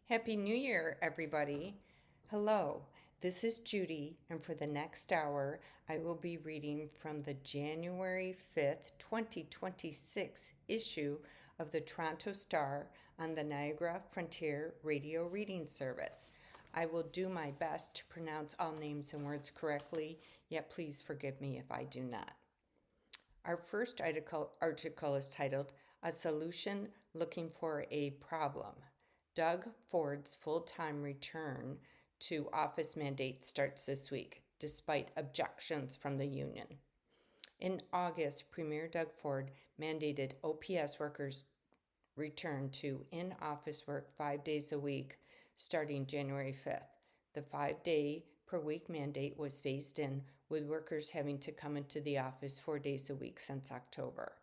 Happy New Year, everybody. Hello, this is Judy, and for the next hour, I will be reading from the January 5th, 2026 issue of the Toronto Star on the Niagara Frontier Radio Reading Service. I will do my best to pronounce all names and words correctly, yet please forgive me if I do not. Our first article is titled A Solution Looking for a Problem. Doug Ford's full-time return to office mandate starts this week, despite objections from the union. In August, Premier Doug Ford mandated OPS workers return to in-office work 5 days a week starting January 5th. The 5-day per week mandate was phased in, with workers having to come into the office 4 days a week since October.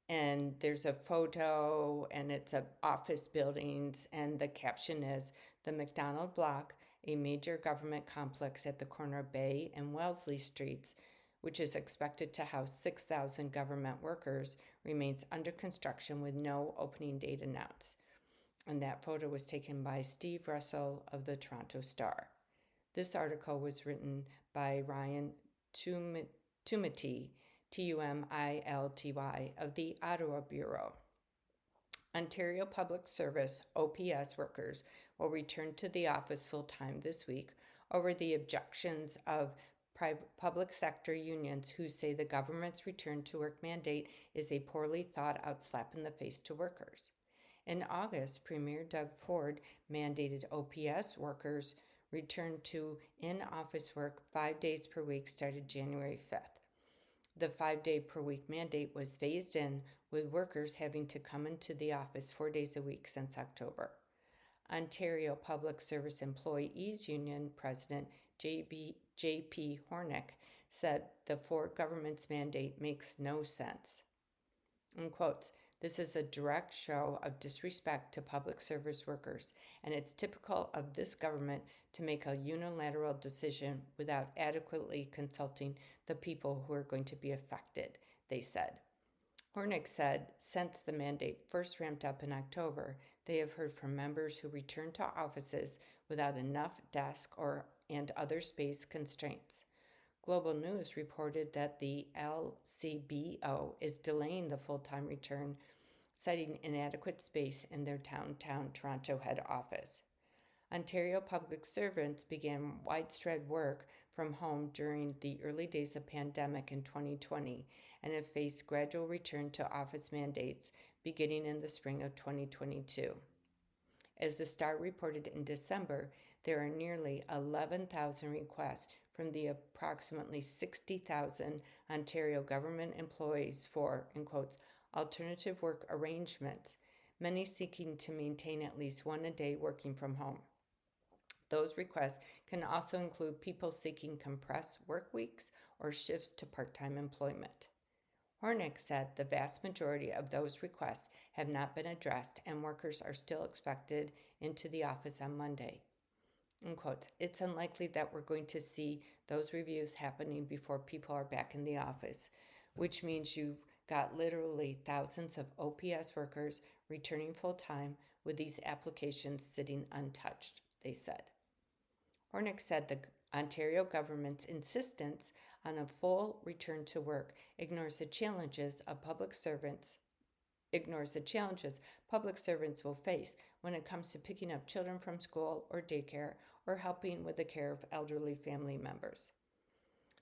And there's a photo, and it's of office buildings, and the caption is, "The McDonald Block, a major government complex at the corner of Bay and Wellesley Streets, which is expected to house 6,000 government workers, remains under construction with no opening date announced." And that photo was taken by Steve Russell of the Toronto Star. This article was written by Ryan Tumilty, Tumilty, of the Ottawa Bureau. Ontario Public Service OPS workers will return to the office full-time this week over the objections of public sector unions who say the government's return to work mandate is a poorly thought out slap in the face to workers. In August, Premier Doug Ford mandated OPS workers return to in-office work 5 days per week started January 5th. The 5-day per week mandate was phased in, with workers having to come into the office 4 days a week since October. Ontario Public Service Employees Union President J.P. Hornick said the Ford government's mandate makes no sense. In quotes, "This is a direct show of disrespect to public service workers, and it's typical of this government to make a unilateral decision without adequately consulting the people who are going to be affected," they said. Hornick said since the mandate first ramped up in October, they have heard from members who returned to offices without enough desk and other space constraints. Global News reported that the LCBO is delaying the full-time return, citing inadequate space in their downtown Toronto head office. Ontario public servants began widespread work from home during the early days of pandemic in 2020 and have faced gradual return to office mandates beginning in the spring of 2022. As the Star reported in December, there are nearly 11,000 requests from the approximately 60,000 Ontario government employees for, in quotes, alternative work arrangements, many seeking to maintain at least one a day working from home. Those requests can also include people seeking compressed work weeks or shifts to part-time employment. Hornick said the vast majority of those requests have not been addressed and workers are still expected into the office on Monday. In quotes, "It's unlikely that we're going to see those reviews happening before people are back in the office, which means you've got literally thousands of OPS workers returning full-time with these applications sitting untouched," they said. Hornick said the Ontario government's insistence on a full return to work ignores the challenges public servants will face when it comes to picking up children from school or daycare or helping with the care of elderly family members.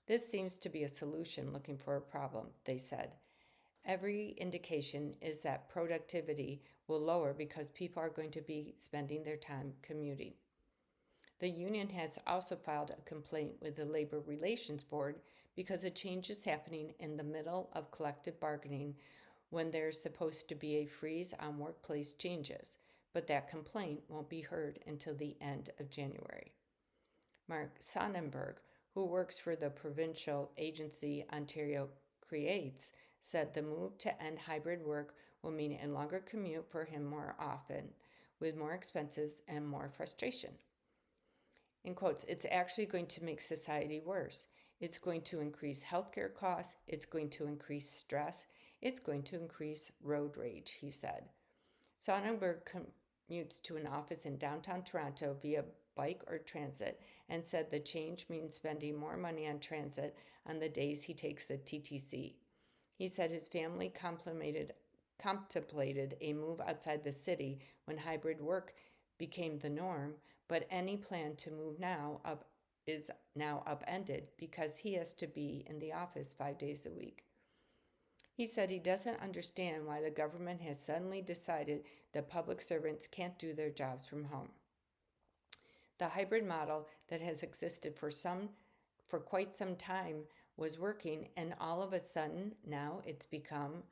"This seems to be a solution looking for a problem," they said. "Every indication is that productivity will lower because people are going to be spending their time commuting." The union has also filed a complaint with the Labor Relations Board because a change is happening in the middle of collective bargaining when there's supposed to be a freeze on workplace changes, but that complaint won't be heard until the end of January. Mark Sonnenberg, who works for the provincial agency Ontario Creates, said the move to end hybrid work will mean a longer commute for him more often, with more expenses and more frustration. In quotes, "It's actually going to make society worse. It's going to increase healthcare costs. It's going to increase stress. It's going to increase road rage," he said. Sonnenberg commutes to an office in downtown Toronto via bike or transit and said the change means spending more money on transit on the days he takes the TTC. He said his family contemplated a move outside the city when hybrid work became the norm, but any plan to move is now upended because he has to be in the office 5 days a week. He said he doesn't understand why the government has suddenly decided that public servants can't do their jobs from home. The hybrid model that has existed for quite some time was working, and all of a sudden now it's become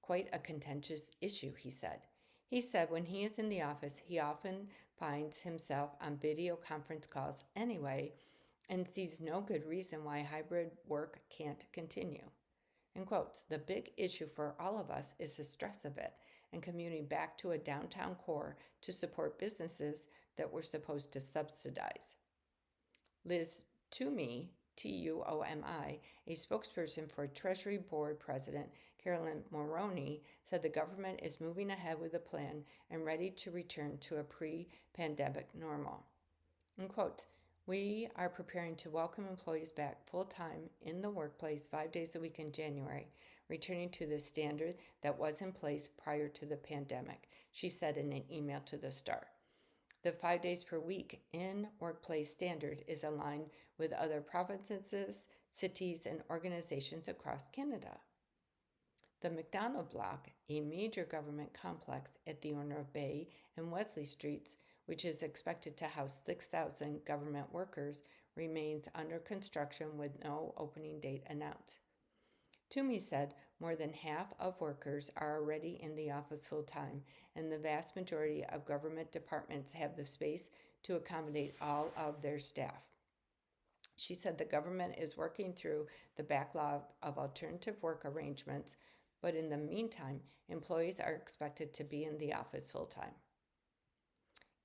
quite a contentious issue, he said. He said when he is in the office, he often finds himself on video conference calls anyway and sees no good reason why hybrid work can't continue. In quotes, the big issue for all of us is the stress of it and commuting back to a downtown core to support businesses that we're supposed to subsidize. Liz Toomey, Tuomi, a spokesperson for Treasury Board President Carolyn Moroney, said the government is moving ahead with a plan and ready to return to a pre-pandemic normal. In quote, we are preparing to welcome employees back full-time in the workplace 5 days a week in January, returning to the standard that was in place prior to the pandemic, she said in an email to the Star. The 5 days per week in workplace standard is aligned with other provinces, cities, and organizations across Canada. The Macdonald Block, a major government complex at the corner of Bay and Wesley Streets, which is expected to house 6,000 government workers, remains under construction with no opening date announced. Toomey said more than half of workers are already in the office full-time, and the vast majority of government departments have the space to accommodate all of their staff. She said the government is working through the backlog of alternative work arrangements, but in the meantime, employees are expected to be in the office full-time.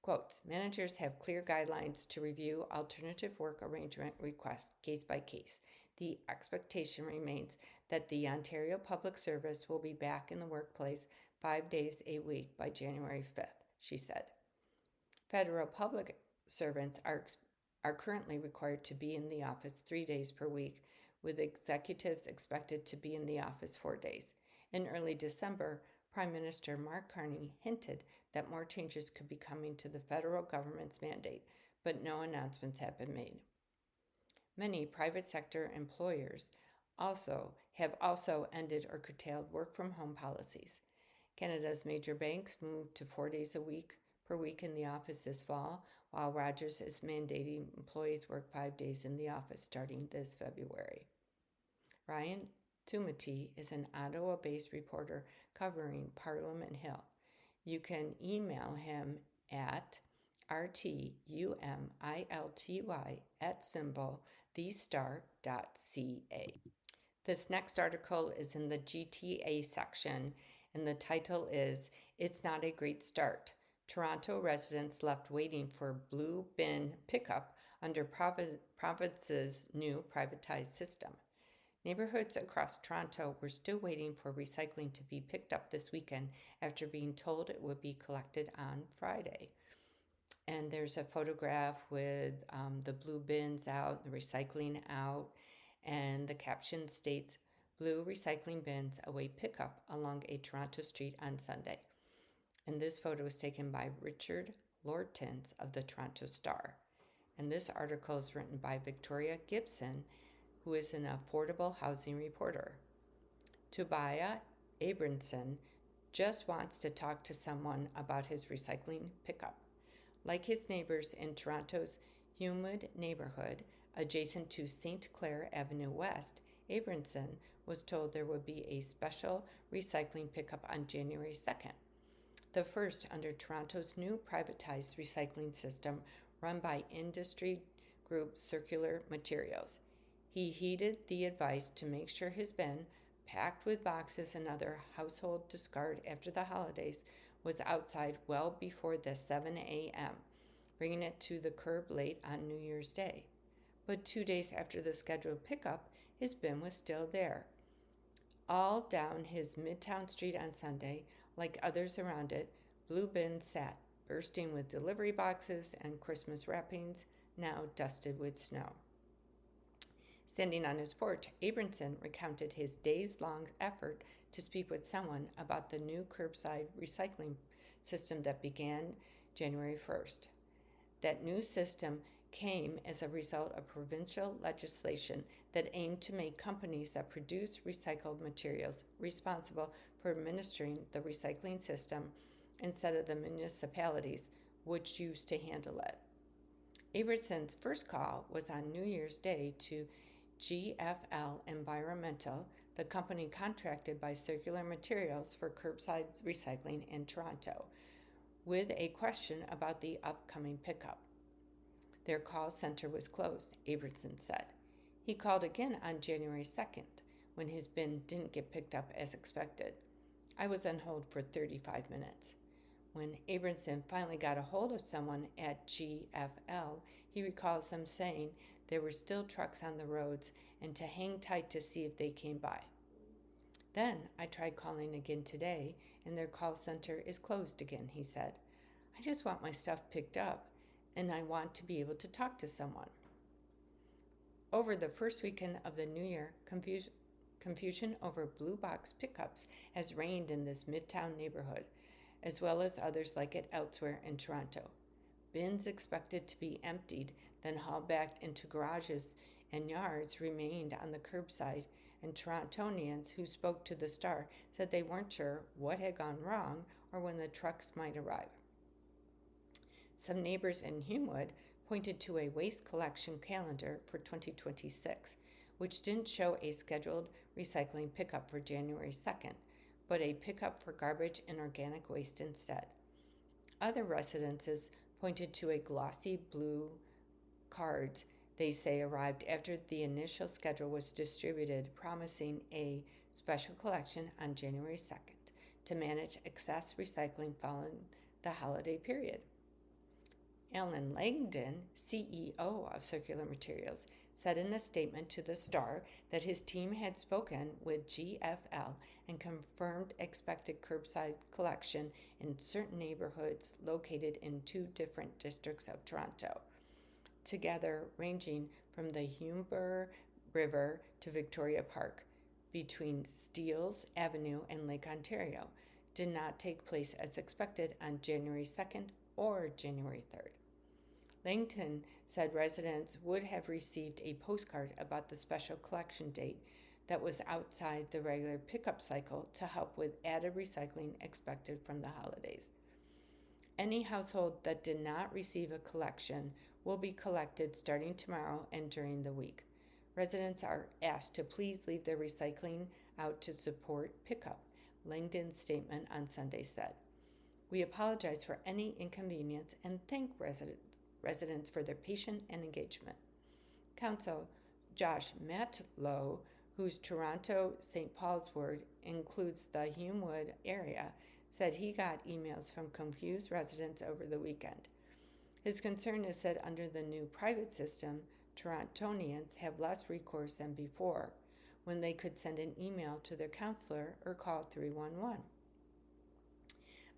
Quote, managers have clear guidelines to review alternative work arrangement requests case by case. The expectation remains that the Ontario Public Service will be back in the workplace 5 days a week by January 5th, she said. Federal public servants are currently required to be in the office 3 days per week, with executives expected to be in the office 4 days. In early December, Prime Minister Mark Carney hinted that more changes could be coming to the federal government's mandate, but no announcements have been made. Many private sector employers have also ended or curtailed work-from-home policies. Canada's major banks moved to 4 days per week in the office this fall, while Rogers is mandating employees work 5 days in the office starting this February. Ryan Tumati is an Ottawa-based reporter covering Parliament Hill. You can email him at rtumilty@thestar.ca. This next article is in the GTA section, and the title is It's Not a Great Start. Toronto residents left waiting for blue bin pickup under province's new privatized system. Neighborhoods across Toronto were still waiting for recycling to be picked up this weekend after being told it would be collected on Friday. And there's a photograph with the blue bins out, the recycling out, and the caption states, blue recycling bins await pickup along a Toronto street on Sunday. And this photo was taken by Richard Lortens of the Toronto Star. And this article is written by Victoria Gibson, who is an affordable housing reporter. Tobiah Abramson just wants to talk to someone about his recycling pickup. Like his neighbors in Toronto's Humewood neighborhood, adjacent to St. Clair Avenue West, Abramson was told there would be a special recycling pickup on January 2nd, the first under Toronto's new privatized recycling system run by industry group Circular Materials. He heeded the advice to make sure his bin, packed with boxes and other household discard after the holidays, was outside well before the 7 a.m., bringing it to the curb late on New Year's Day. But 2 days after the scheduled pickup, his bin was still there. All down his Midtown Street on Sunday, like others around it, blue bins sat, bursting with delivery boxes and Christmas wrappings, now dusted with snow. Standing on his porch, Abramson recounted his days-long effort to speak with someone about the new curbside recycling system that began January 1st. That new system came as a result of provincial legislation that aimed to make companies that produce recycled materials responsible for administering the recycling system instead of the municipalities, which used to handle it. Abramson's first call was on New Year's Day to GFL Environmental, the company contracted by Circular Materials for curbside recycling in Toronto, with a question about the upcoming pickup. Their call center was closed, Abramson said. He called again on January 2nd, when his bin didn't get picked up as expected. I was on hold for 35 minutes. When Abramson finally got a hold of someone at GFL, he recalls them saying there were still trucks on the roads and to hang tight to see if they came by. Then I tried calling again today, and their call center is closed again, he said. I just want my stuff picked up, and I want to be able to talk to someone. Over the first weekend of the new year, confusion over blue box pickups has reigned in this Midtown neighborhood, as well as others like it elsewhere in Toronto. Bins expected to be emptied, then hauled back into garages and yards remained on the curbside, and Torontonians who spoke to the Star said they weren't sure what had gone wrong or when the trucks might arrive. Some neighbors in Humewood pointed to a waste collection calendar for 2026, which didn't show a scheduled recycling pickup for January 2nd, but a pickup for garbage and organic waste instead. Other residences pointed to a glossy blue cards they say arrived after the initial schedule was distributed, promising a special collection on January 2nd to manage excess recycling following the holiday period. Alan Langdon, CEO of Circular Materials, said in a statement to the Star that his team had spoken with GFL and confirmed expected curbside collection in certain neighborhoods located in 2 different districts of Toronto, together ranging from the Humber River to Victoria Park, between Steeles Avenue and Lake Ontario, did not take place as expected on January 2nd or January 3rd. Langton said residents would have received a postcard about the special collection date that was outside the regular pickup cycle to help with added recycling expected from the holidays. Any household that did not receive a collection will be collected starting tomorrow and during the week. Residents are asked to please leave their recycling out to support pickup, Langdon's statement on Sunday said. We apologize for any inconvenience and thank residents for their patience and engagement. Council Josh Matlow, whose Toronto St. Paul's ward includes the Humewood area, said he got emails from confused residents over the weekend. His concern is that under the new private system, Torontonians have less recourse than before, when they could send an email to their counselor or call 311.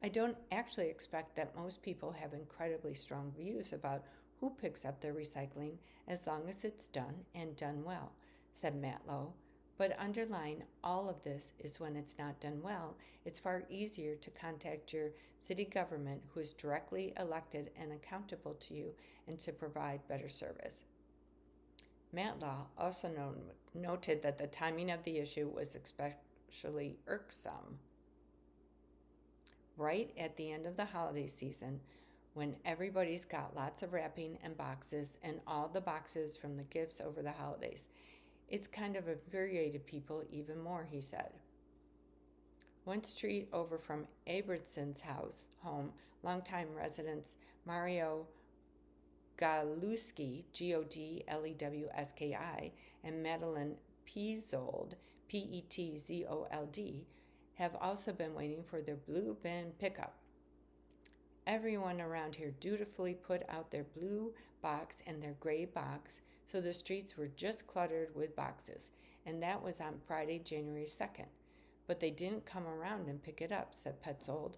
I don't actually expect that most people have incredibly strong views about who picks up their recycling as long as it's done and done well, said Matlow. But underlying all of this is when it's not done well, it's far easier to contact your city government who is directly elected and accountable to you and to provide better service. Matlow also noted that the timing of the issue was especially irksome right at the end of the holiday season when everybody's got lots of wrapping and boxes and all the boxes from the gifts over the holidays. It's kind of infuriated people even more, he said. One street over from Abramson's home, longtime residents Mario Galewski, Godlewski, and Madeline Petzold, Petzold, have also been waiting for their blue bin pickup. Everyone around here dutifully put out their blue box and their gray box, so the streets were just cluttered with boxes, and that was on Friday, January 2nd. But they didn't come around and pick it up, said Petzold.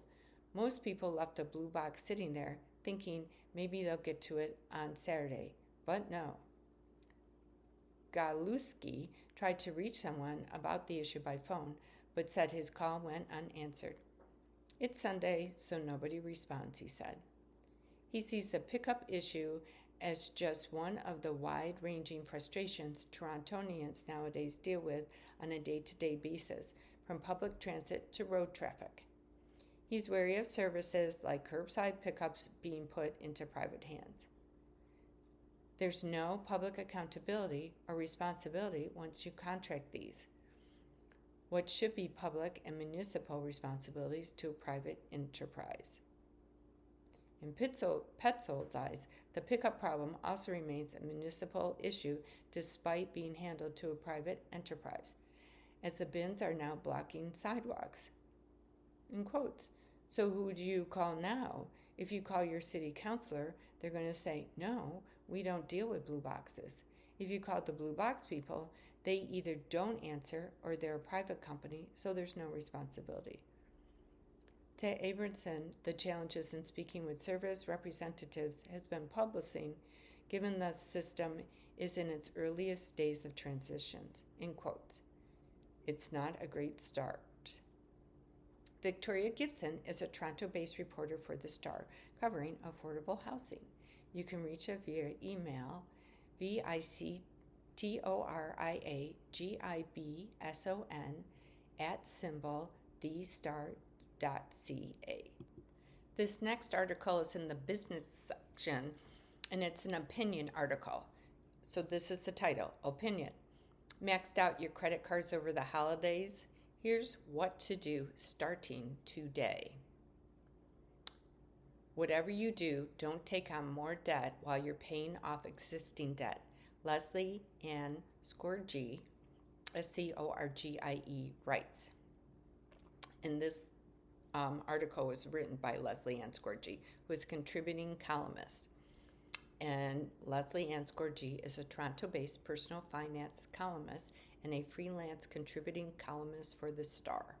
Most people left the blue box sitting there, thinking maybe they'll get to it on Saturday, but no. Galuski tried to reach someone about the issue by phone, but said his call went unanswered. It's Sunday, so nobody responds, he said. He sees the pickup issue as just one of the wide-ranging frustrations Torontonians nowadays deal with on a day-to-day basis, from public transit to road traffic. He's wary of services like curbside pickups being put into private hands. There's no public accountability or responsibility once you contract these. What should be public and municipal responsibilities to a private enterprise? In Petzold's eyes, the pickup problem also remains a municipal issue despite being handled to a private enterprise, as the bins are now blocking sidewalks. In quotes. So who do you call now? If you call your city councilor, they're going to say, no, we don't deal with blue boxes. If you call the blue box people, they either don't answer or they're a private company, so there's no responsibility. To Abramson, the challenges in speaking with service representatives has been publishing, given the system is in its earliest days of transition. In quotes. It's not a great start. Victoria Gibson is a Toronto-based reporter for The Star, covering affordable housing. You can reach her via email, victoriagibson@thestar.ca. This next article is in the business section, and it's an opinion article. So this is the title, Opinion. Maxed out your credit cards over the holidays? Here's what to do starting today. Whatever you do, don't take on more debt while you're paying off existing debt. Leslie Ann Scorgie, Scorgie, writes. And this article was written by Leslie Ann Scorgie, who is a contributing columnist. And Leslie Ann Scorgie is a Toronto-based personal finance columnist and a freelance contributing columnist for The Star.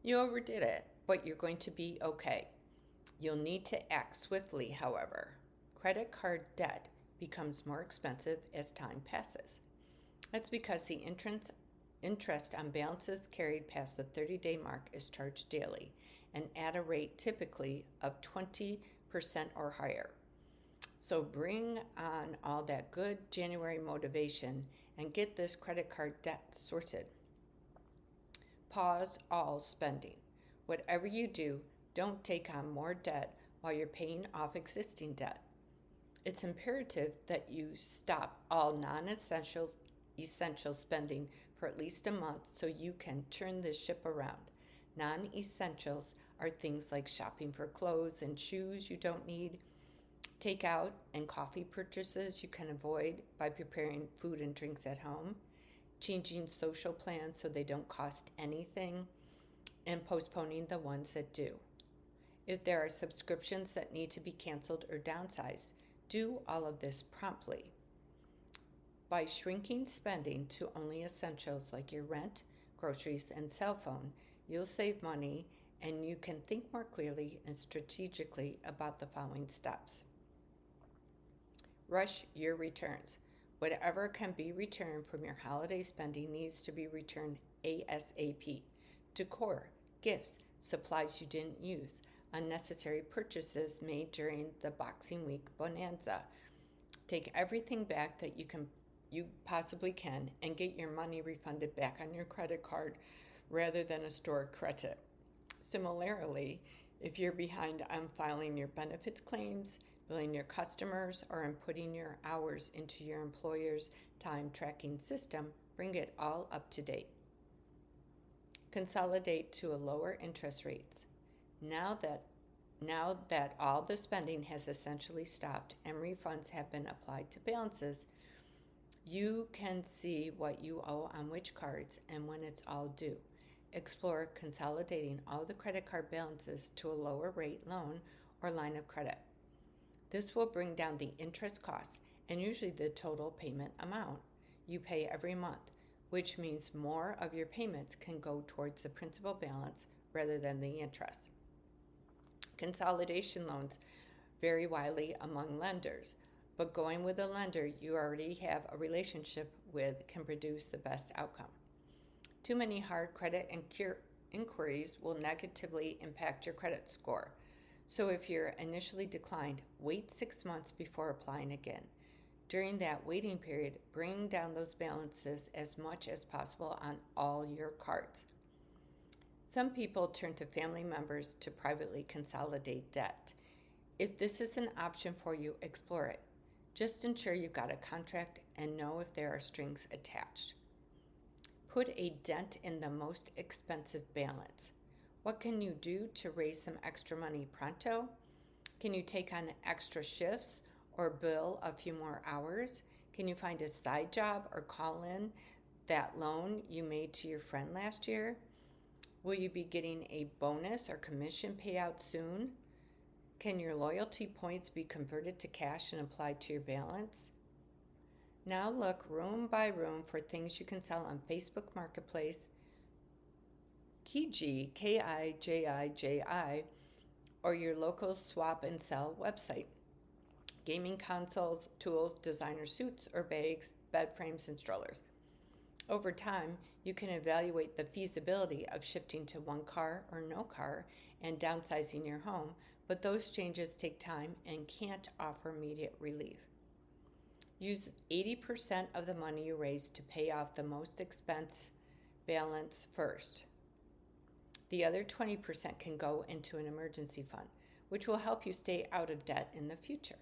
You overdid it, but you're going to be okay. You'll need to act swiftly, however. Credit card debt becomes more expensive as time passes. That's because the interest on balances carried past the 30-day mark is charged daily and at a rate typically of 20% or higher. So bring on all that good January motivation and get this credit card debt sorted. Pause all spending. Whatever you do, don't take on more debt while you're paying off existing debt. It's imperative that you stop all non-essential spending for at least a month so you can turn this ship around. Non-essentials are things like shopping for clothes and shoes you don't need, takeout and coffee purchases you can avoid by preparing food and drinks at home, changing social plans so they don't cost anything, and postponing the ones that do. If there are subscriptions that need to be canceled or downsized, do all of this promptly. By shrinking spending to only essentials like your rent, groceries, and cell phone, you'll save money and you can think more clearly and strategically about the following steps. Rush your returns. Whatever can be returned from your holiday spending needs to be returned ASAP. Decor, gifts, supplies you didn't use, unnecessary purchases made during the Boxing Week bonanza. Take everything back that you possibly can and get your money refunded back on your credit card rather than a store credit. Similarly, if you're behind on filing your benefits claims, billing your customers, or inputting your hours into your employer's time tracking system, bring it all up to date. Consolidate to a lower interest rates. Now that all the spending has essentially stopped and refunds have been applied to balances, you can see what you owe on which cards and when it's all due. Explore consolidating all the credit card balances to a lower rate loan or line of credit. This will bring down the interest costs and usually the total payment amount you pay every month, which means more of your payments can go towards the principal balance rather than the interest. Consolidation loans vary widely among lenders, but going with a lender you already have a relationship with can produce the best outcome. Too many hard credit inquiries will negatively impact your credit score. So if you're initially declined, wait 6 months before applying again. During that waiting period, bring down those balances as much as possible on all your cards. Some people turn to family members to privately consolidate debt. If this is an option for you, explore it. Just ensure you've got a contract and know if there are strings attached. Put a dent in the most expensive balance. What can you do to raise some extra money pronto? Can you take on extra shifts or bill a few more hours? Can you find a side job or call in that loan you made to your friend last year? Will you be getting a bonus or commission payout soon? Can your loyalty points be converted to cash and applied to your balance? Now look room by room for things you can sell on Facebook Marketplace, Kijiji, Kijiji, or your local swap and sell website. Gaming consoles, tools, designer suits or bags, bed frames, and strollers. Over time, you can evaluate the feasibility of shifting to one car or no car and downsizing your home, but those changes take time and can't offer immediate relief. Use 80% of the money you raise to pay off the most expense balance first. The other 20% can go into an emergency fund, which will help you stay out of debt in the future.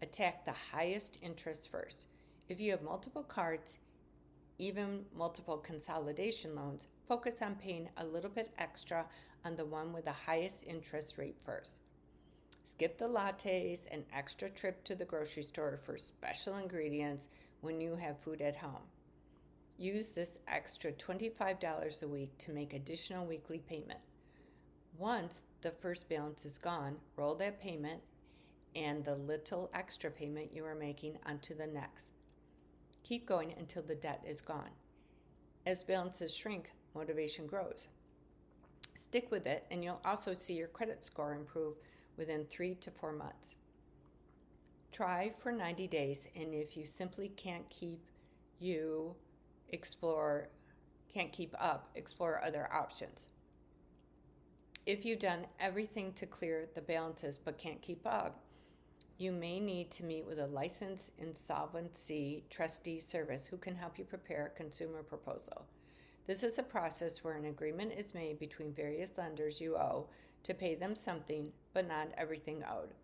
Attack the highest interest first. If you have multiple cards, even multiple consolidation loans, focus on paying a little bit extra on the one with the highest interest rate first. Skip the lattes and extra trip to the grocery store for special ingredients when you have food at home. Use this extra $25 a week to make additional weekly payment. Once the first balance is gone, roll that payment and the little extra payment you are making onto the next. Keep going until the debt is gone. As balances shrink, motivation grows. Stick with it and you'll also see your credit score improve within 3 to 4 months. Try for 90 days, and if you simply can't keep up, explore other options. If you've done everything to clear the balances but can't keep up, you may need to meet with a licensed insolvency trustee service who can help you prepare a consumer proposal. This is a process where an agreement is made between various lenders you owe to pay them something, but not everything owed.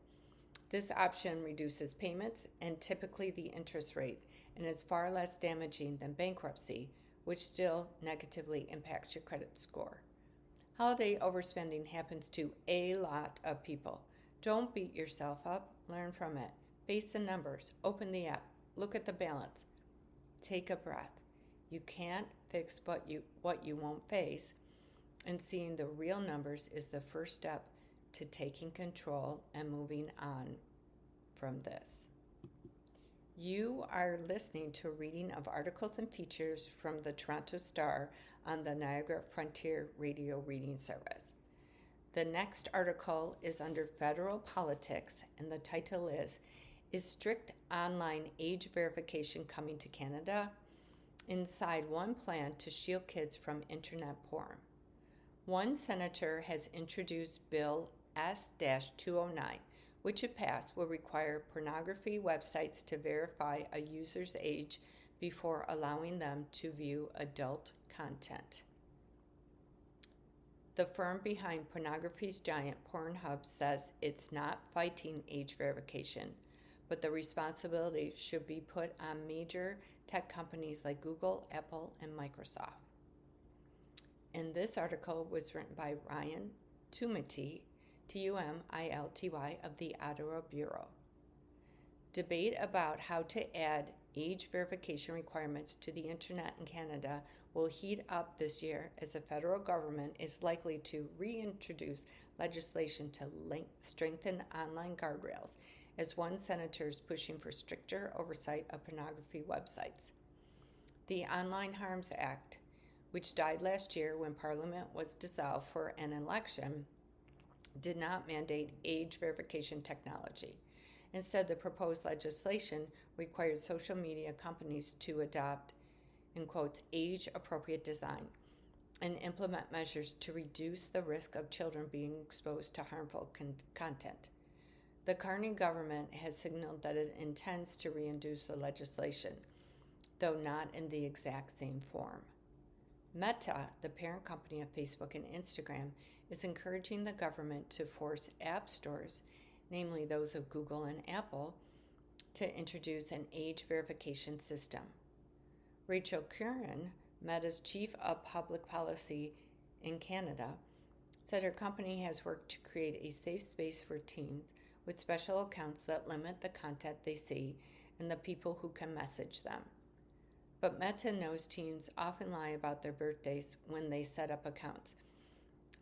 This option reduces payments and typically the interest rate, and is far less damaging than bankruptcy, which still negatively impacts your credit score. Holiday overspending happens to a lot of people. Don't beat yourself up, learn from it. Face the numbers, open the app, look at the balance. Take a breath. You can't fix what you won't face, and seeing the real numbers is the first step to taking control and moving on from this. You are listening to a reading of articles and features from the Toronto Star on the Niagara Frontier Radio Reading Service. The next article is under Federal Politics, and the title is strict online age verification coming to Canada? Inside one plan to shield kids from internet porn. One senator has introduced Bill S-209, which if passed will require pornography websites to verify a user's age before allowing them to view adult content. The firm behind pornography's giant Pornhub says it's not fighting age verification, but the responsibility should be put on major tech companies like Google, Apple, and Microsoft. And this article was written by Ryan Tumilty, Tumilty, of the Ottawa Bureau. Debate about how to add age verification requirements to the internet in Canada will heat up this year as the federal government is likely to reintroduce legislation to strengthen online guardrails, as one senator is pushing for stricter oversight of pornography websites. The Online Harms Act, which died last year when Parliament was dissolved for an election, did not mandate age verification technology. Instead, the proposed legislation required social media companies to adopt, in quotes, age appropriate design and implement measures to reduce the risk of children being exposed to harmful content. The Carney government has signaled that it intends to reintroduce the legislation, though not in the exact same form. Meta, the parent company of Facebook and Instagram, is encouraging the government to force app stores, namely those of Google and Apple, to introduce an age verification system. Rachel Curran, Meta's chief of public policy in Canada, said her company has worked to create a safe space for teens with special accounts that limit the content they see and the people who can message them. But Meta knows teens often lie about their birthdays when they set up accounts,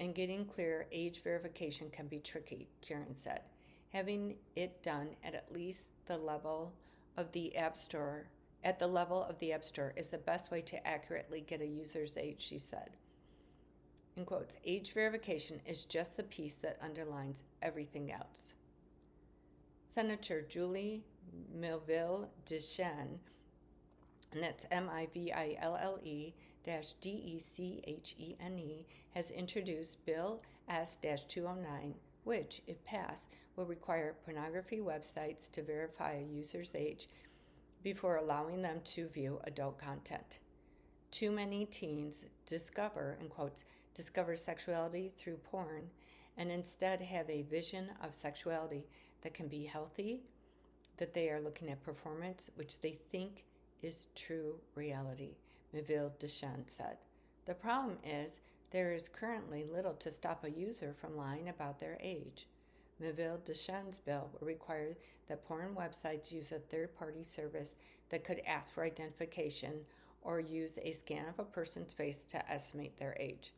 and getting clear age verification can be tricky, Curran said. Having it done at least the level of the App Store is the best way to accurately get a user's age, she said. In quotes, age verification is just the piece that underlines everything else. Senator Julie Miville-Deschene, and that's Miville-Dechene, has introduced Bill S-209, which, if passed, will require pornography websites to verify a user's age before allowing them to view adult content. Too many teens discover, in quotes, discover sexuality through porn and instead have a vision of sexuality that can be healthy, that they are looking at performance, which they think is true reality, Miville-Deschene said. The problem is there is currently little to stop a user from lying about their age. Miville-Deschene's bill will require that porn websites use a third-party service that could ask for identification or use a scan of a person's face to estimate their age.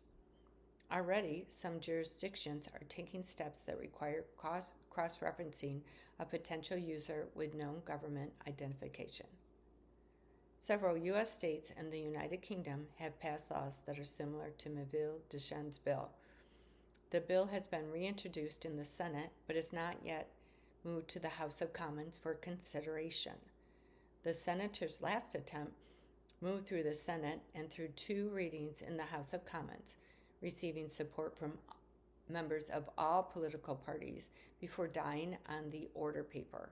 Already, some jurisdictions are taking steps that require cross-referencing a potential user with known government identification. Several U.S. states and the United Kingdom have passed laws that are similar to Miville-Deschene's bill. The bill has been reintroduced in the Senate, but has not yet moved to the House of Commons for consideration. The senator's last attempt moved through the Senate and through 2 readings in the House of Commons, receiving support from members of all political parties before dying on the order paper.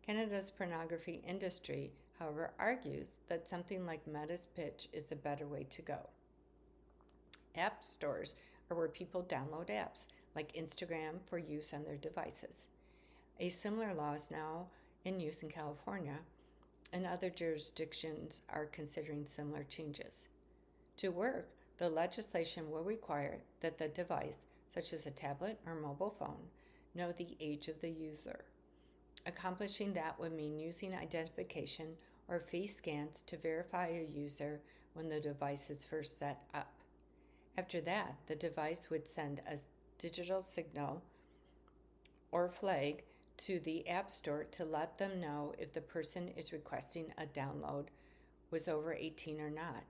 Canada's pornography industry, however, argues that something like Meta's pitch is a better way to go. App stores are where people download apps, like Instagram, for use on their devices. A similar law is now in use in California, and other jurisdictions are considering similar changes. To work, the legislation will require that the device, such as a tablet or mobile phone, know the age of the user. Accomplishing that would mean using identification or face scans to verify a user when the device is first set up. After that, the device would send a digital signal or flag to the App Store to let them know if the person is requesting a download was over 18 or not.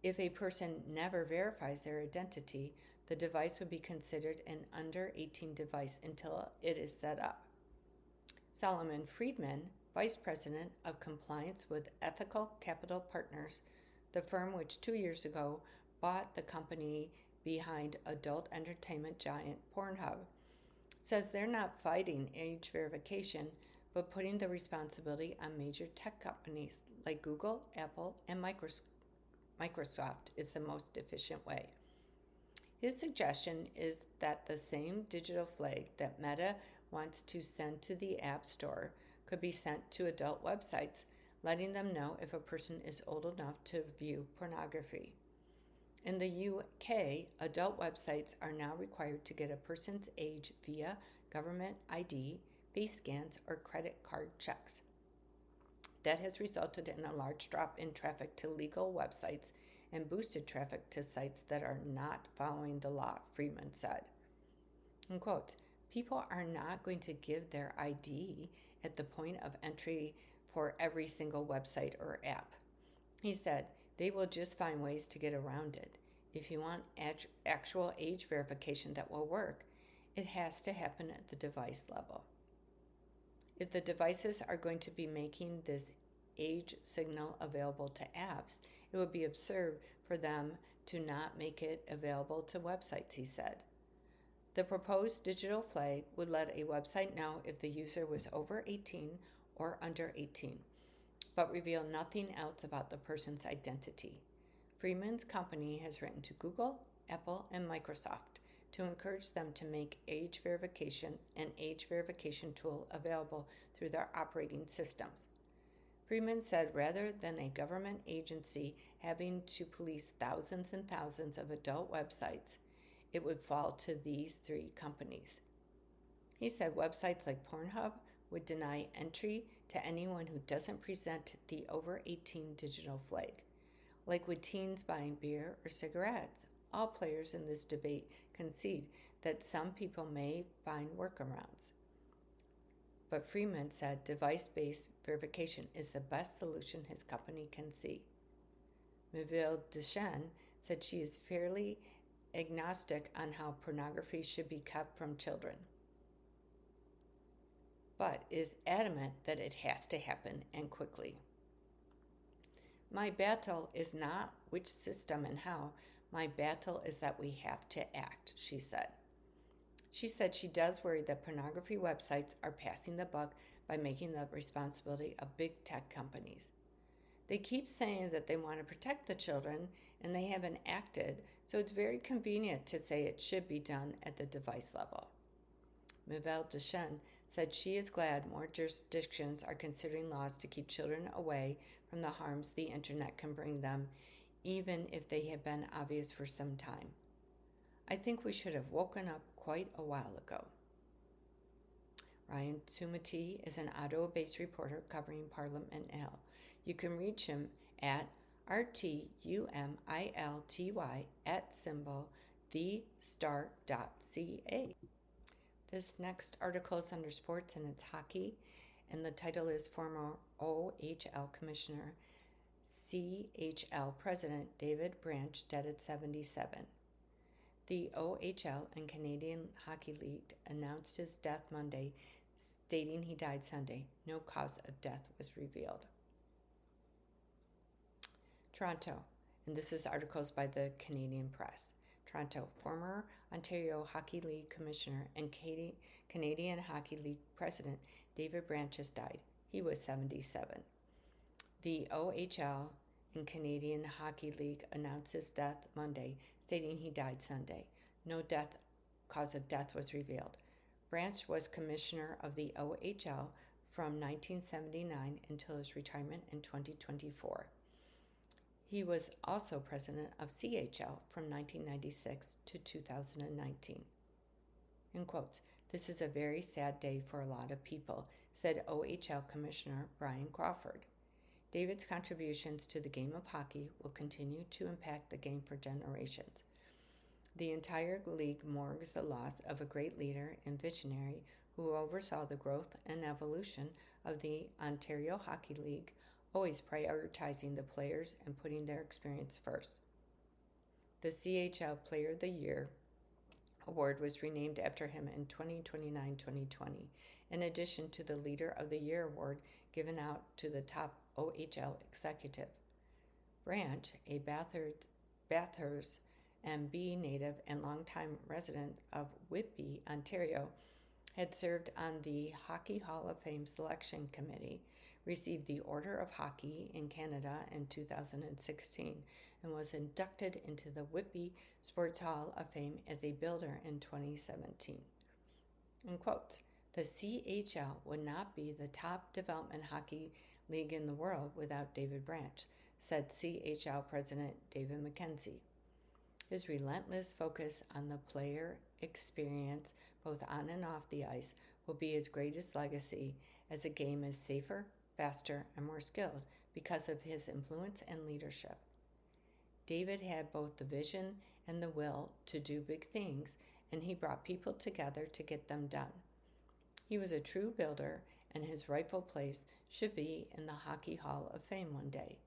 If a person never verifies their identity, the device would be considered an under 18 device until it is set up. Solomon Friedman, Vice President of Compliance with Ethical Capital Partners, the firm which 2 years ago bought the company behind adult entertainment giant Pornhub, says they're not fighting age verification, but putting the responsibility on major tech companies like Google, Apple, and Microsoft is the most efficient way. His suggestion is that the same digital flag that Meta wants to send to the App Store could be sent to adult websites, letting them know if a person is old enough to view pornography. In the UK, adult websites are now required to get a person's age via government ID, face scans, or credit card checks. That has resulted in a large drop in traffic to legal websites and boosted traffic to sites that are not following the law, Friedman said. In quotes, people are not going to give their ID at the point of entry for every single website or app. He said, they will just find ways to get around it. If you want actual age verification that will work, It has to happen at the device level. If the devices are going to be making this age signal available to apps, it would be absurd for them to not make it available to websites, he said. The proposed digital flag would let a website know if the user was over 18 or under 18, but reveal nothing else about the person's identity. Freeman's company has written to Google, Apple, and Microsoft to encourage them to make age verification and age verification tool available through their operating systems. Freeman said rather than a government agency having to police thousands and thousands of adult websites, it would fall to these three companies. He said websites like Pornhub would deny entry to anyone who doesn't present the over 18 digital flag. Like with teens buying beer or cigarettes, all players in this debate concede that some people may find workarounds. But Freeman said device-based verification is the best solution his company can see. Meville Deschênes said she is fairly agnostic on how pornography should be kept from children, but is adamant that it has to happen and quickly. My battle is not which system and how. My battle is that we have to act, she said. She said she does worry that pornography websites are passing the buck by making the responsibility of big tech companies. They keep saying that they want to protect the children, and they haven't acted, so it's very convenient to say it should be done at the device level. Meville Deschênes said she is glad more jurisdictions are considering laws to keep children away from the harms the internet can bring them, even if they have been obvious for some time. I think we should have woken up quite a while ago. Ryan Tumati is an Ottawa-based reporter covering Parliament Hill. You can reach him at rtumilty@thestar.ca. This next article is under sports and it's hockey, and the title is Former OHL Commissioner, CHL President David Branch dead at 77. The OHL and Canadian Hockey League announced his death Monday, stating he died Sunday. No cause of death was revealed. Toronto, and this is articles by the Canadian Press. Toronto, former Ontario Hockey League Commissioner and Canadian Hockey League President David Branch has died. He was 77. The OHL and Canadian Hockey League announced his death Monday, stating he died Sunday. No cause of death was revealed. Branch was commissioner of the OHL from 1979 until his retirement in 2024. He was also president of CHL from 1996 to 2019. In quotes, "This is a very sad day for a lot of people," said OHL Commissioner Brian Crawford. David's contributions to the game of hockey will continue to impact the game for generations. The entire league mourns the loss of a great leader and visionary who oversaw the growth and evolution of the Ontario Hockey League, always prioritizing the players and putting their experience first. The CHL Player of the Year award was renamed after him in 2019-2020, in addition to the Leader of the Year award given out to the top OHL executive. Branch, a Bathurst MB native and longtime resident of Whitby, Ontario, had served on the Hockey Hall of Fame Selection Committee, received the Order of Hockey in Canada in 2016, and was inducted into the Whitby Sports Hall of Fame as a builder in 2017. In quotes, "The CHL would not be the top development hockey league in the world without David Branch," said CHL President David McKenzie. His relentless focus on the player experience, both on and off the ice, will be his greatest legacy as the game is safer, faster, and more skilled because of his influence and leadership. David had both the vision and the will to do big things, and he brought people together to get them done. He was a true builder, and his rightful place should be in the Hockey Hall of Fame one day.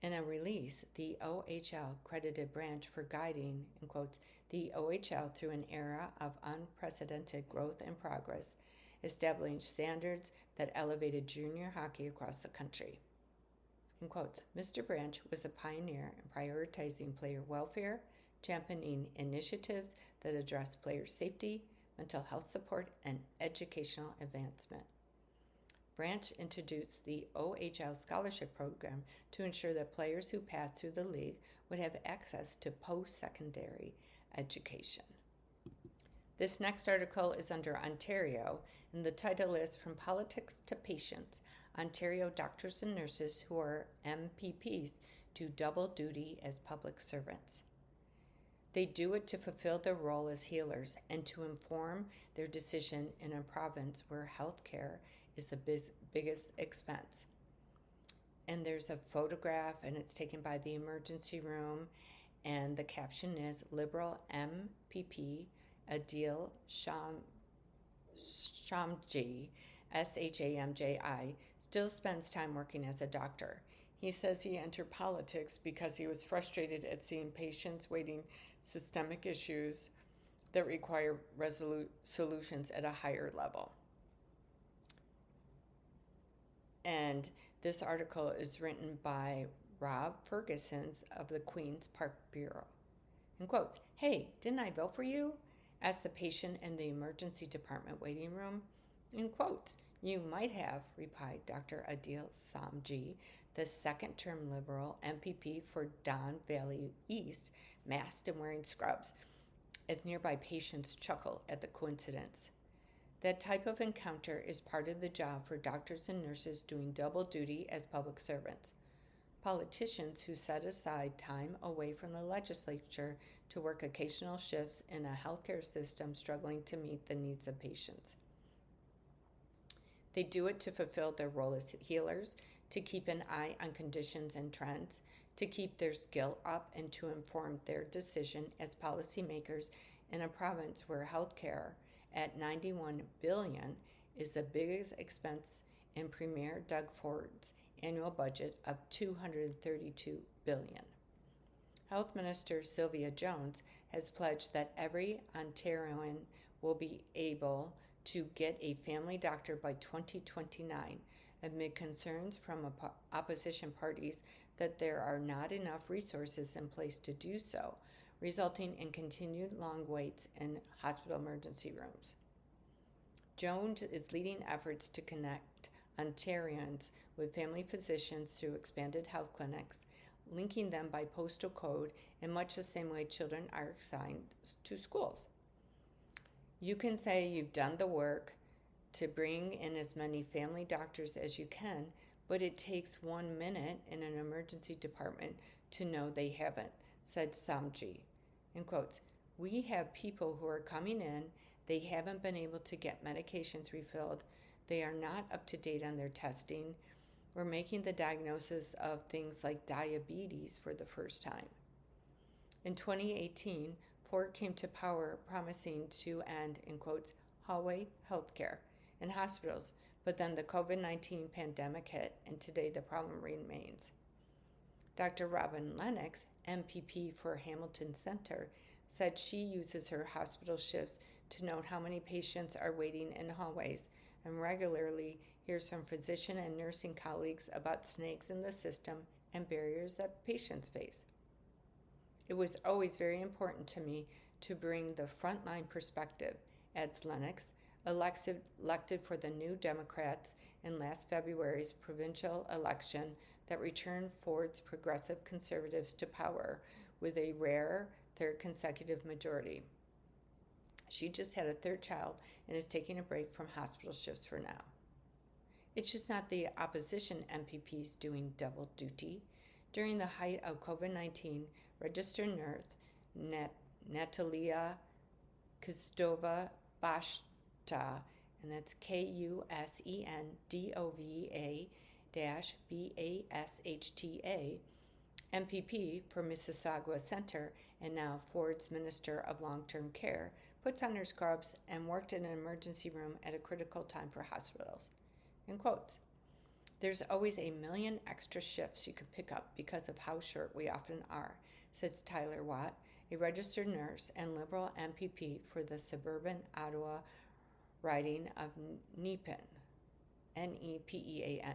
In a release, the OHL credited Branch for guiding, in quotes, the OHL through an era of unprecedented growth and progress, establishing standards that elevated junior hockey across the country. In quotes, Mr. Branch was a pioneer in prioritizing player welfare, championing initiatives that address player safety, mental health support, and educational advancement. Branch introduced the OHL Scholarship Program to ensure that players who passed through the league would have access to post-secondary education. This next article is under Ontario, and the title is From Politics to Patients, Ontario Doctors and Nurses who are MPPs do double duty as public servants. They do it to fulfill their role as healers and to inform their decision in a province where health care is the biggest expense. And there's a photograph, and it's taken by the emergency room, and the caption is Liberal MPP Adil Shamji, Shamji, still spends time working as a doctor. He says he entered politics because he was frustrated at seeing patients waiting systemic issues that require solutions at a higher level. And this article is written by Rob Ferguson of the Queen's Park Bureau. In quotes, "Hey, didn't I vote for you?" asked the patient in the emergency department waiting room. In quotes, "You might have," replied Dr. Adil Samji, the second-term Liberal MPP for Don Valley East, masked and wearing scrubs, as nearby patients chuckle at the coincidence. That type of encounter is part of the job for doctors and nurses doing double duty as public servants. Politicians who set aside time away from the legislature to work occasional shifts in a healthcare system struggling to meet the needs of patients. They do it to fulfill their role as healers, to keep an eye on conditions and trends, to keep their skill up, and to inform their decision as policymakers in a province where healthcare at $91 billion is the biggest expense in Premier Doug Ford's annual budget of $232 billion. Health Minister Sylvia Jones has pledged that every Ontarian will be able to get a family doctor by 2029, amid concerns from opposition parties that there are not enough resources in place to do so, resulting in continued long waits in hospital emergency rooms. Jones is leading efforts to connect Ontarians with family physicians through expanded health clinics, linking them by postal code in much the same way children are assigned to schools. You can say you've done the work to bring in as many family doctors as you can, but it takes 1 minute in an emergency department to know they haven't, said Samji. In quotes, "We have people who are coming in, they haven't been able to get medications refilled, they are not up to date on their testing, we're making the diagnosis of things like diabetes for the first time." In 2018, Ford came to power promising to end, in quotes, hallway healthcare in hospitals, but then the COVID-19 pandemic hit, and today the problem remains. Dr. Robin Lennox, MPP for Hamilton Center, said she uses her hospital shifts to note how many patients are waiting in hallways and regularly hears from physician and nursing colleagues about snags in the system and barriers that patients face. "It was always very important to me to bring the frontline perspective," adds Lennox, elected for the New Democrats in last February's provincial election that returned Ford's progressive conservatives to power with a rare third consecutive majority. She just had a third child and is taking a break from hospital shifts for now. It's just not the opposition MPPs doing double duty. During the height of COVID-19, registered nurse Natalia Kustova-Bashta, and that's Kustova-Bashta, MPP for Mississauga Center and now Ford's Minister of Long-Term Care, puts on her scrubs and worked in an emergency room at a critical time for hospitals. In quotes, There's always a million extra shifts you could pick up because of how short we often are, says Tyler Watt, a registered nurse and Liberal MPP for the suburban Ottawa riding of Nepean, Nepean.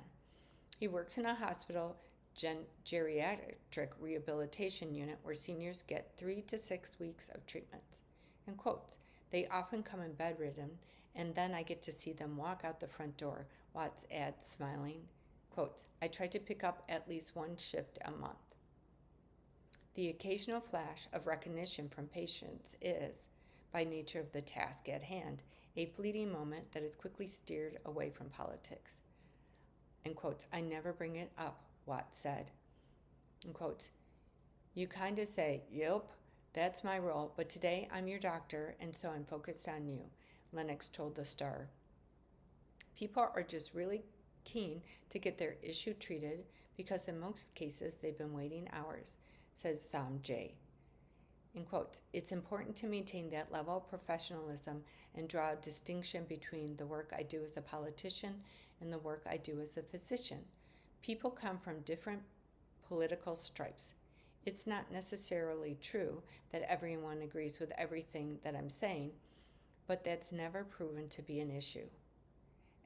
He works in a hospital geriatric rehabilitation unit where seniors get 3 to 6 weeks of treatment. In quotes, they often come in bedridden, and then I get to see them walk out the front door, Watts adds, smiling. Quotes, I try to pick up at least one shift a month. The occasional flash of recognition from patients is, by nature of the task at hand, a fleeting moment that is quickly steered away from politics. In quotes, I never bring it up, Watts said. In quotes, you kind of say, yep, that's my role, but today I'm your doctor, and so I'm focused on you, Lennox told the Star. People are just really keen to get their issue treated because in most cases they've been waiting hours, says Sam J. In quotes, it's important to maintain that level of professionalism and draw a distinction between the work I do as a politician and the work I do as a physician. People come from different political stripes. It's not necessarily true that everyone agrees with everything that I'm saying, but that's never proven to be an issue.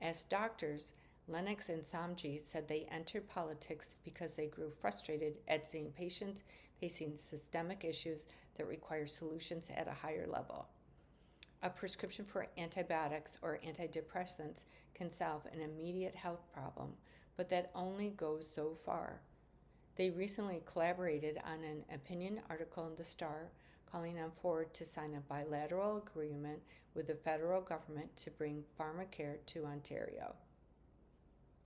As doctors, Lennox and Samji said they entered politics because they grew frustrated at seeing patients facing systemic issues that require solutions at a higher level. A prescription for antibiotics or antidepressants can solve an immediate health problem, but that only goes so far. They recently collaborated on an opinion article in the Star calling on Ford to sign a bilateral agreement with the federal government to bring pharmacare to Ontario.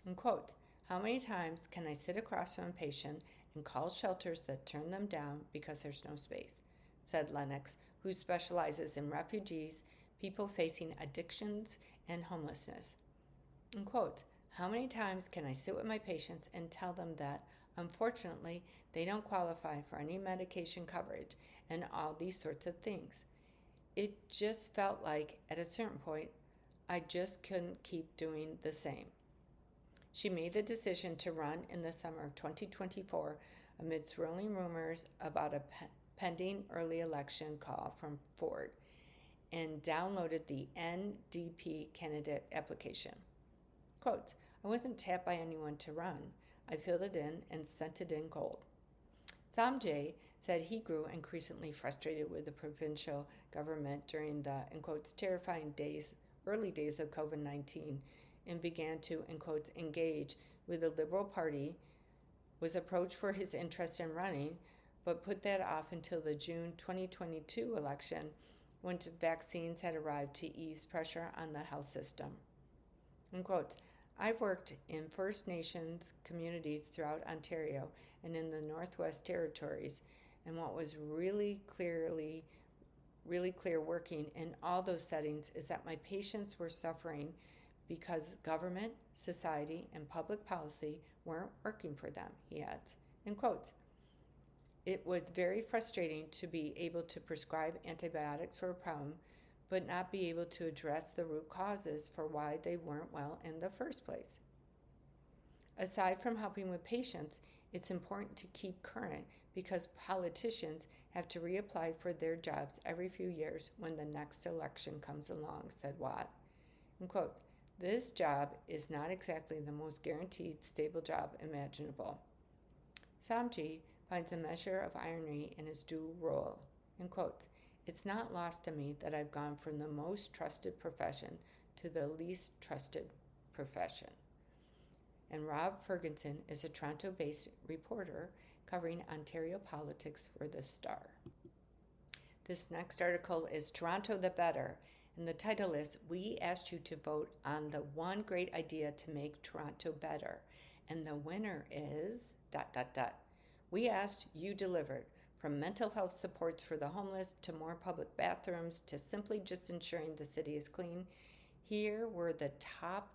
In quote, how many times can I sit across from a patient and call shelters that turn them down because there's no space, said Lennox, who specializes in refugees, people facing addictions, and homelessness. In quote, how many times can I sit with my patients and tell them that, unfortunately, they don't qualify for any medication coverage and all these sorts of things? It just felt like, at a certain point, I just couldn't keep doing the same. She made the decision to run in the summer of 2024 amid swirling rumors about a pending early election call from Ford and downloaded the NDP candidate application. Quote, I wasn't tapped by anyone to run. I filled it in and sent it in cold. Samjay said he grew increasingly frustrated with the provincial government during the, in quotes, terrifying early days of COVID-19 and began to, in quotes, engage with the Liberal Party, was approached for his interest in running, but put that off until the June 2022 election when vaccines had arrived to ease pressure on the health system. In quotes, I've worked in First Nations communities throughout Ontario and in the Northwest Territories, and what was really clear working in all those settings is that my patients were suffering because government, society, and public policy weren't working for them, he adds. In quotes, it was very frustrating to be able to prescribe antibiotics for a problem, but not be able to address the root causes for why they weren't well in the first place. Aside from helping with patients, it's important to keep current because politicians have to reapply for their jobs every few years when the next election comes along, said Watt. In quotes, this job is not exactly the most guaranteed, stable job imaginable. Samji finds a measure of irony in his dual role. In quotes, it's not lost to me that I've gone from the most trusted profession to the least trusted profession. And Rob Ferguson is a Toronto-based reporter covering Ontario politics for the Star. This next article is Toronto the Better, and the title is, We asked you to vote on the one great idea to make Toronto better, and the winner is... We asked, you delivered. From mental health supports for the homeless to more public bathrooms to simply just ensuring the city is clean, here were the top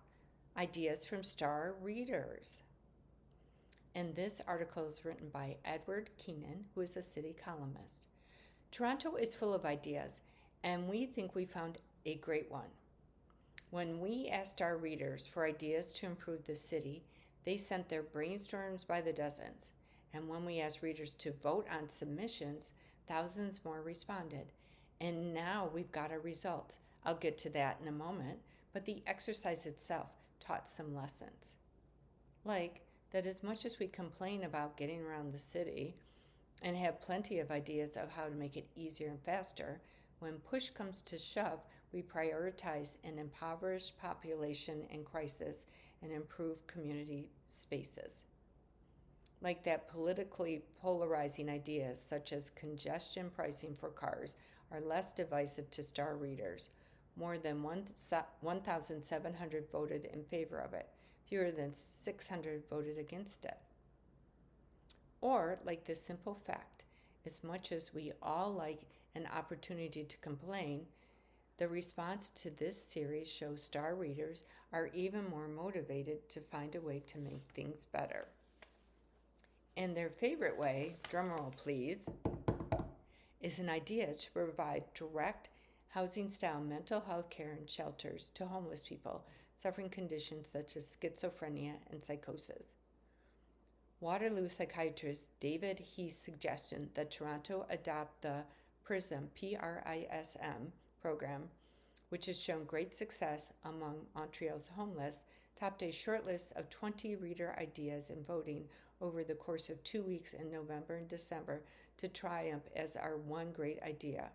ideas from Star readers. And this article is written by Edward Keenan, who is a city columnist. Toronto is full of ideas, and we think we found a great one. When we asked our readers for ideas to improve the city, They sent their brainstorms by the dozens. And when we asked readers to vote on submissions, thousands more responded. And now we've got our results. I'll get to that in a moment, but the exercise itself taught some lessons. Like that as much as we complain about getting around the city and have plenty of ideas of how to make it easier and faster, when push comes to shove, we prioritize an impoverished population in crisis and improve community spaces. Like that politically polarizing ideas such as congestion pricing for cars are less divisive to star readers. More than 1,700 voted in favor of it. Fewer than 600 voted against it. Or, like this simple fact, as much as we all like an opportunity to complain, the response to this series shows star readers are even more motivated to find a way to make things better. And their favorite way, drumroll please, is an idea to provide direct housing-style mental health care and shelters to homeless people suffering conditions such as schizophrenia and psychosis. Waterloo psychiatrist David Heath's suggestion that Toronto adopt the PRISM, P-R-I-S-M, program, which has shown great success among Montreal's homeless, topped a shortlist of 20 reader ideas in voting over the course of 2 weeks in November and December to triumph as our one great idea.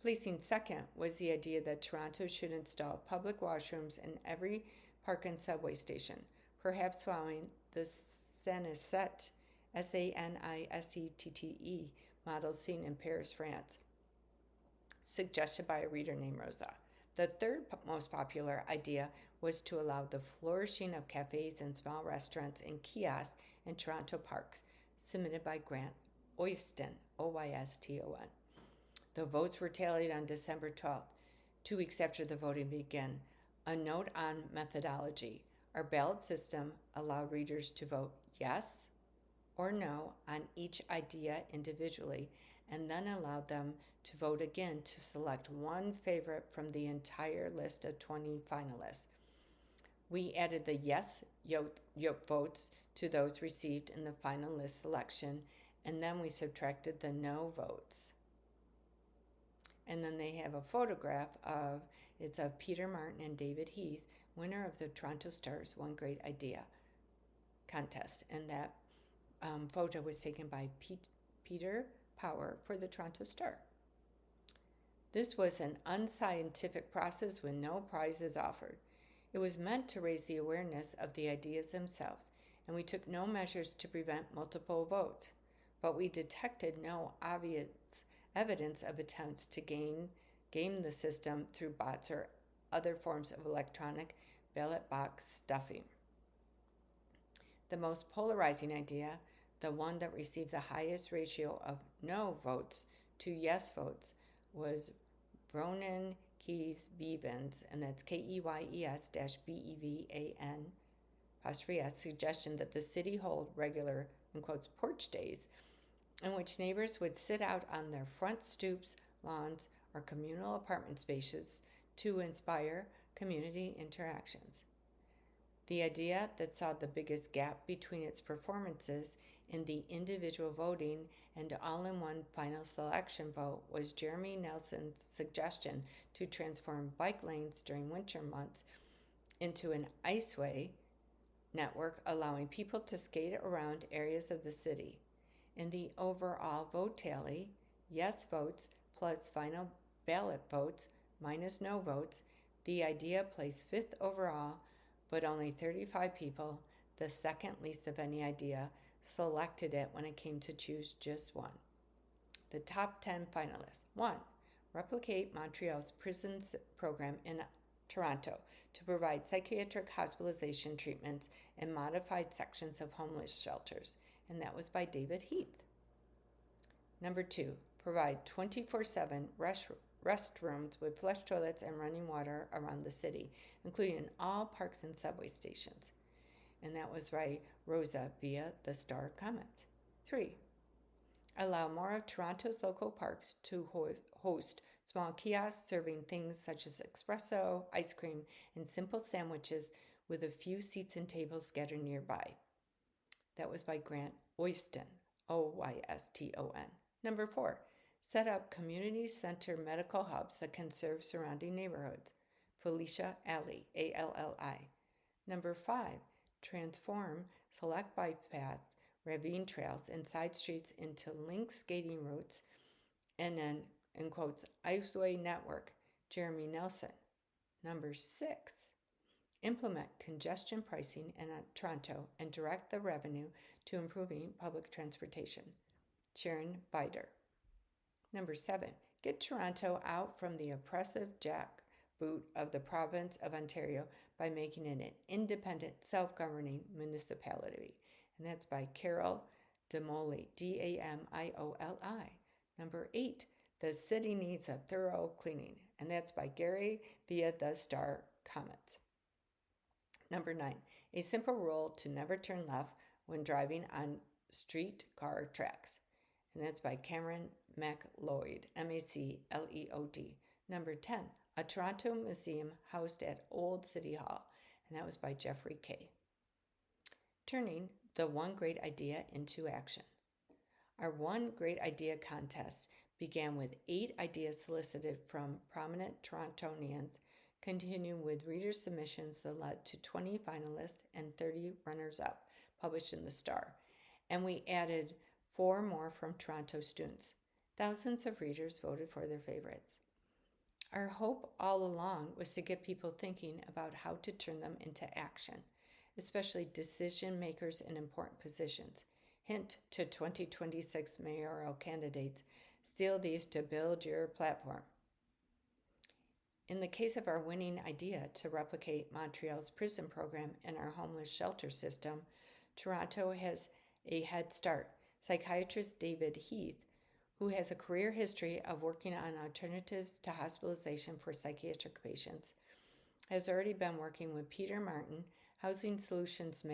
Placing second was the idea that Toronto should install public washrooms in every park and subway station, perhaps following the Sanisette, S-A-N-I-S-E-T-T-E model seen in Paris, France, suggested by a reader named Rosa. The third most popular idea was to allow the flourishing of cafes and small restaurants and kiosks in Toronto parks, submitted by Grant Oyston, O-Y-S-T-O-N. The votes were tallied on December 12th, 2 weeks after the voting began. A note on methodology. Our ballot system allowed readers to vote yes or no on each idea individually, and then allowed them to vote again to select one favorite from the entire list of 20 finalists. We added the yes votes to those received in the final list selection, and then we subtracted the no votes. And then they have a photograph it's of Peter Martin and David Heath, winner of the Toronto Star's One Great Idea contest. And that photo was taken by Peter Power for the Toronto Star. This was an unscientific process with no prizes offered. It was meant to raise the awareness of the ideas themselves, and we took no measures to prevent multiple votes, but we detected no obvious evidence of attempts to game the system through bots or other forms of electronic ballot box stuffing. The most polarizing idea, the one that received the highest ratio of no votes to yes votes, was Bronan Keys Bevans, and that's KEYES-BEVAN suggestion that the city hold regular, in quotes, porch days in which neighbors would sit out on their front stoops, lawns, or communal apartment spaces to inspire community interactions. The idea that saw the biggest gap between its performances in the individual voting and all-in-one final selection vote was Jeremy Nelson's suggestion to transform bike lanes during winter months into an iceway network, allowing people to skate around areas of the city. In the overall vote tally, yes votes plus final ballot votes minus no votes, the idea placed fifth overall, but only 35 people, the second least of any idea, selected it when it came to choose just one. The top 10 finalists. 1. Replicate Montreal's PRISM program in Toronto to provide psychiatric hospitalization treatments in modified sections of homeless shelters, and that was by David Heath. Number 2, provide 24/7 restrooms with flush toilets and running water around the city, including in all parks and subway stations. And that was by Rosa via the Star comments. 3, allow more of Toronto's local parks to host small kiosks serving things such as espresso, ice cream, and simple sandwiches with a few seats and tables scattered nearby. That was by Grant Oyston, Oyston. Number 4, set up community center medical hubs that can serve surrounding neighborhoods. Felicia Alley, Alli. Number 5, transform select bike paths, ravine trails, and side streets into linked skating routes, and then, in quotes, Iceway Network, Jeremy Nelson. Number 6, implement congestion pricing in Toronto and direct the revenue to improving public transportation. Sharon Bider. Number 7, get Toronto out from the oppressive jackboot of the province of Ontario by making it an independent, self-governing municipality. And that's by Carol Damioli, Damioli. Number 8, the city needs a thorough cleaning. And that's by Gary via the Star Comments. Number 9, a simple rule to never turn left when driving on streetcar tracks. And that's by Cameron MacLeod, Macleod. Number 10, a Toronto museum housed at Old City Hall. And that was by Jeffrey Kay. Turning the One Great Idea into action. Our One Great Idea contest began with 8 ideas solicited from prominent Torontonians, continuing with reader submissions that led to 20 finalists and 30 runners-up published in the Star. And we added 4 more from Toronto students. Thousands of readers voted for their favorites. Our hope all along was to get people thinking about how to turn them into action, especially decision makers in important positions. Hint to 2026 mayoral candidates, steal these to build your platform. In the case of our winning idea to replicate Montreal's prison program and our homeless shelter system, Toronto has a head start. Psychiatrist David Heath, who has a career history of working on alternatives to hospitalization for psychiatric patients, has already been working with Peter Martin, Housing Solutions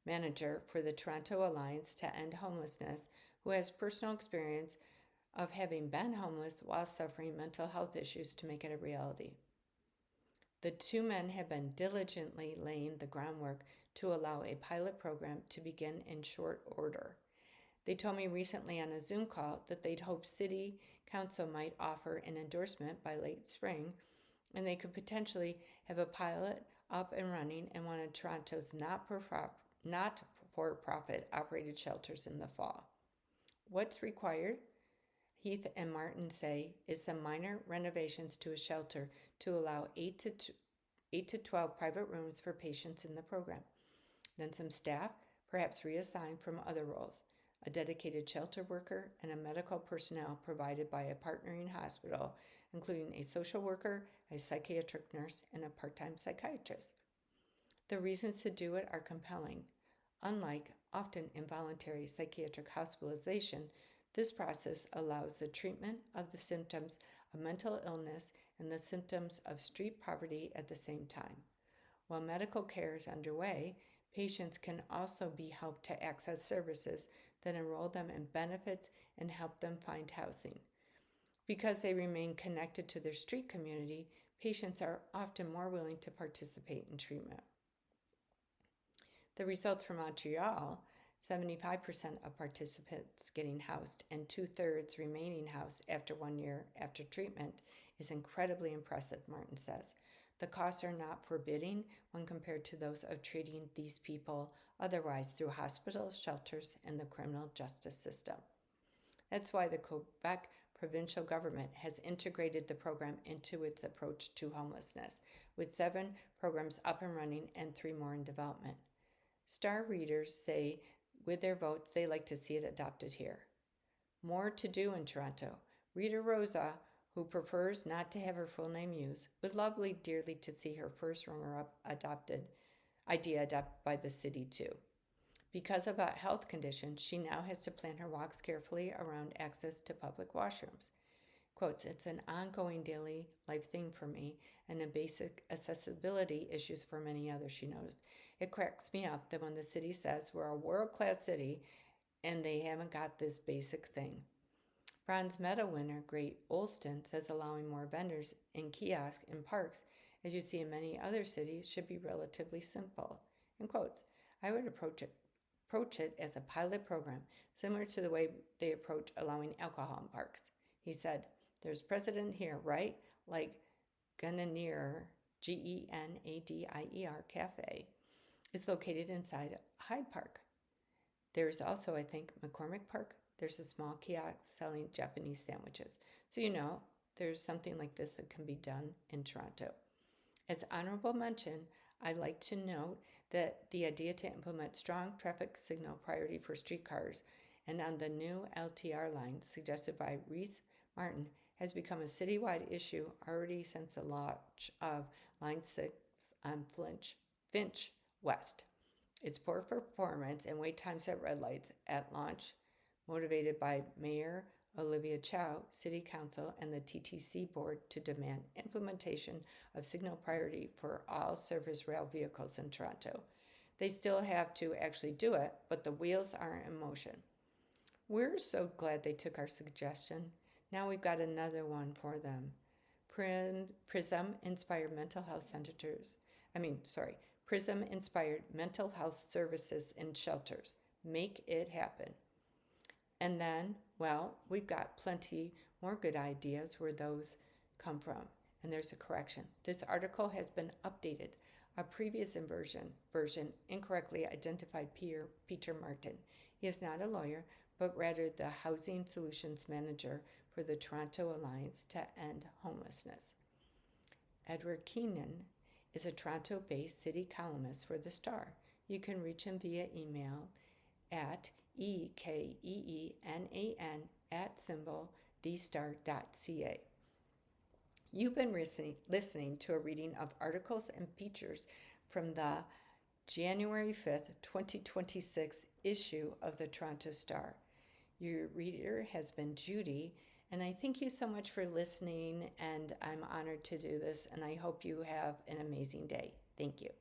Manager for the Toronto Alliance to End Homelessness, who has personal experience of having been homeless while suffering mental health issues to make it a reality. The 2 men have been diligently laying the groundwork to allow a pilot program to begin in short order. They told me recently on a Zoom call that they'd hope City Council might offer an endorsement by late spring, and they could potentially have a pilot up and running in one of Toronto's not-for-profit operated shelters in the fall. What's required? Heath and Martin say is some minor renovations to a shelter to allow 8 to 12 private rooms for patients in the program. Then some staff, perhaps reassigned from other roles, a dedicated shelter worker, and a medical personnel provided by a partnering hospital, including a social worker, a psychiatric nurse, and a part-time psychiatrist. The reasons to do it are compelling. Unlike often involuntary psychiatric hospitalization, this process allows the treatment of the symptoms of mental illness and the symptoms of street poverty at the same time. While medical care is underway, patients can also be helped to access services that enroll them in benefits and help them find housing. Because they remain connected to their street community, patients are often more willing to participate in treatment. The results from Montreal, 75% of participants getting housed and 2/3 remaining housed after 1 year after treatment, is incredibly impressive, Martin says. The costs are not forbidding when compared to those of treating these people otherwise through hospitals, shelters, and the criminal justice system. That's why the Quebec provincial government has integrated the program into its approach to homelessness, with 7 programs up and running and 3 more in development. Star readers say with their votes they like to see it adopted here. More to do in Toronto. Reader Rosa, who prefers not to have her full name used, would love dearly to see her first runner-up idea adopted by the city too. Because of a health condition, she now has to plan her walks carefully around access to public washrooms. Quotes, "It's an ongoing daily life thing for me and a basic accessibility issues for many others," she noticed. "It cracks me up that when the city says we're a world-class city and they haven't got this basic thing." Bronze medal winner Great Olston says allowing more vendors in kiosks in parks as you see in many other cities, should be relatively simple. In quotes, I would approach it as a pilot program, similar to the way they approach allowing alcohol in parks. He said, there's precedent here, right? Like Grenadier, Genadier Cafe is located inside Hyde Park. There's also, I think, McCormick Park. There's a small kiosk selling Japanese sandwiches. So, there's something like this that can be done in Toronto. As honorable mention, I'd like to note that the idea to implement strong traffic signal priority for streetcars and on the new LTR line suggested by Reese Martin has become a citywide issue already since the launch of Line 6 on Finch West. Its poor performance and wait times at red lights at launch, motivated by Mayor Olivia Chow, City Council, and the TTC Board to demand implementation of signal priority for all surface rail vehicles in Toronto. They still have to actually do it, but the wheels are in motion. We're so glad they took our suggestion. Now we've got another one for them. Prism-inspired mental health Prism-inspired mental health services in shelters. Make it happen. And then, we've got plenty more good ideas where those come from. And there's a correction. This article has been updated. A previous version incorrectly identified Peter Martin. He is not a lawyer, but rather the Housing Solutions Manager for the Toronto Alliance to End Homelessness. Edward Keenan is a Toronto-based city columnist for The Star. You can reach him via email at ekeenan@thestar.ca. You've been listening to a reading of articles and features from the January 5th, 2026 issue of the Toronto Star. Your reader has been Judy, and I thank you so much for listening, and I'm honored to do this, and I hope you have an amazing day. Thank you.